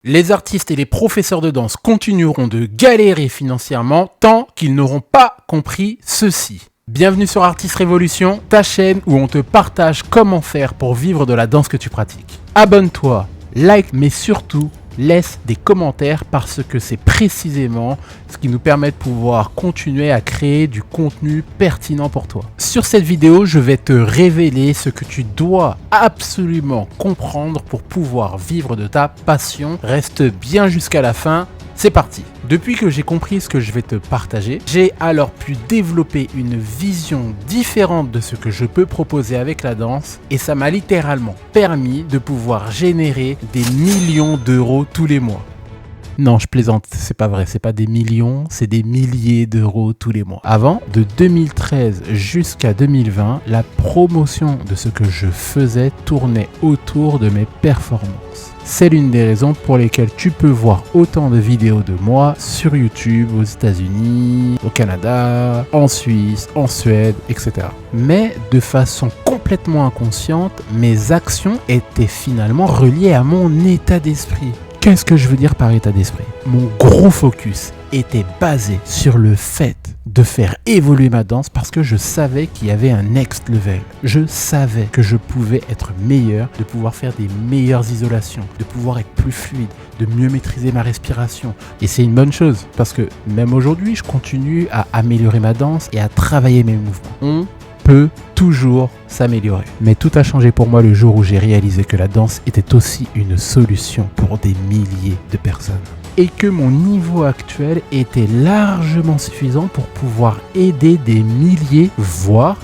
Les artistes et les professeurs de danse continueront de galérer financièrement tant qu'ils n'auront pas compris ceci. Bienvenue sur Artist Révolution, ta chaîne où on te partage comment faire pour vivre de la danse que tu pratiques. Abonne-toi, like, mais surtout laisse des commentaires parce que c'est précisément ce qui nous permet de pouvoir continuer à créer du contenu pertinent pour toi. Sur cette vidéo, je vais te révéler ce que tu dois absolument comprendre pour pouvoir vivre de ta passion. Reste bien jusqu'à la fin. C'est parti. Depuis que j'ai compris ce que je vais te partager, j'ai alors pu développer une vision différente de ce que je peux proposer avec la danse et ça m'a littéralement permis de pouvoir générer des millions d'euros tous les mois. Non, je plaisante, c'est pas vrai, c'est pas des millions, c'est des milliers d'euros tous les mois. Avant, de 2013 jusqu'à 2020, la promotion de ce que je faisais tournait autour de mes performances. C'est l'une des raisons pour lesquelles tu peux voir autant de vidéos de moi sur YouTube, aux États-Unis, au Canada, en Suisse, en Suède, etc. Mais de façon complètement inconsciente, mes actions étaient finalement reliées à mon état d'esprit. Qu'est-ce que je veux dire par état d'esprit ? Mon gros focus était basé sur le fait de faire évoluer ma danse parce que je savais qu'il y avait un next level. Je savais que je pouvais être meilleur, de pouvoir faire des meilleures isolations, de pouvoir être plus fluide, de mieux maîtriser ma respiration. Et c'est une bonne chose parce que même aujourd'hui, je continue à améliorer ma danse et à travailler mes mouvements. On peut toujours s'améliorer. Mais tout a changé pour moi le jour où j'ai réalisé que la danse était aussi une solution pour des milliers de personnes. Et que mon niveau actuel était largement suffisant pour pouvoir aider des milliers, voire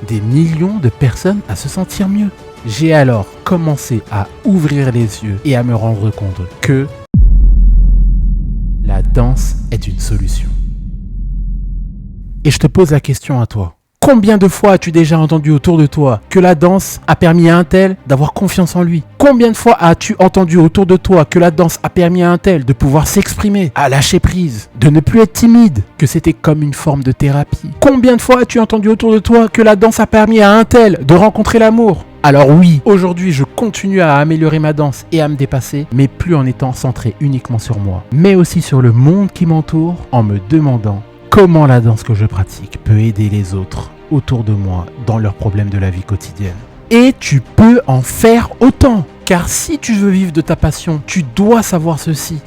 des millions de personnes à se sentir mieux. J'ai alors commencé à ouvrir les yeux et à me rendre compte que la danse est une solution. Et je te pose la question à toi. Combien de fois as-tu déjà entendu autour de toi que la danse a permis à un tel d'avoir confiance en lui ? Combien de fois as-tu entendu autour de toi que la danse a permis à un tel de pouvoir s'exprimer, à lâcher prise, de ne plus être timide, que c'était comme une forme de thérapie ? Combien de fois as-tu entendu autour de toi que la danse a permis à un tel de rencontrer l'amour ? Alors oui, aujourd'hui je continue à améliorer ma danse et à me dépasser, mais plus en étant centré uniquement sur moi, mais aussi sur le monde qui m'entoure, en me demandant comment la danse que je pratique peut aider les autres autour de moi dans leurs problèmes de la vie quotidienne. Et tu peux en faire autant, car si tu veux vivre de ta passion, tu dois savoir ceci.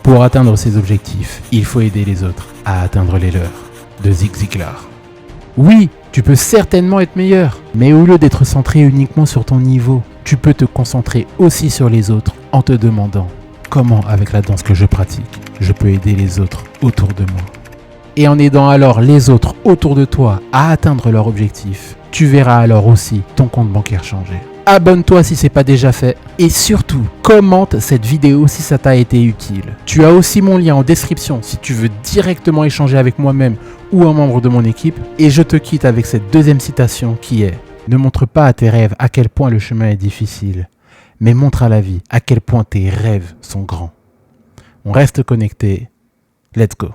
Pour atteindre ces objectifs, il faut aider les autres à atteindre les leurs, de Zig Ziglar. Oui, tu peux certainement être meilleur, mais au lieu d'être centré uniquement sur ton niveau, tu peux te concentrer aussi sur les autres en te demandant comment, avec la danse que je pratique, je peux aider les autres autour de moi. Et en aidant alors les autres autour de toi à atteindre leur objectif, tu verras alors aussi ton compte bancaire changer. Abonne-toi si ce n'est pas déjà fait et surtout, commente cette vidéo si ça t'a été utile. Tu as aussi mon lien en description si tu veux directement échanger avec moi-même ou un membre de mon équipe. Et je te quitte avec cette deuxième citation qui est « Ne montre pas à tes rêves à quel point le chemin est difficile, mais montre à la vie à quel point tes rêves sont grands. » On reste connecté. Let's go.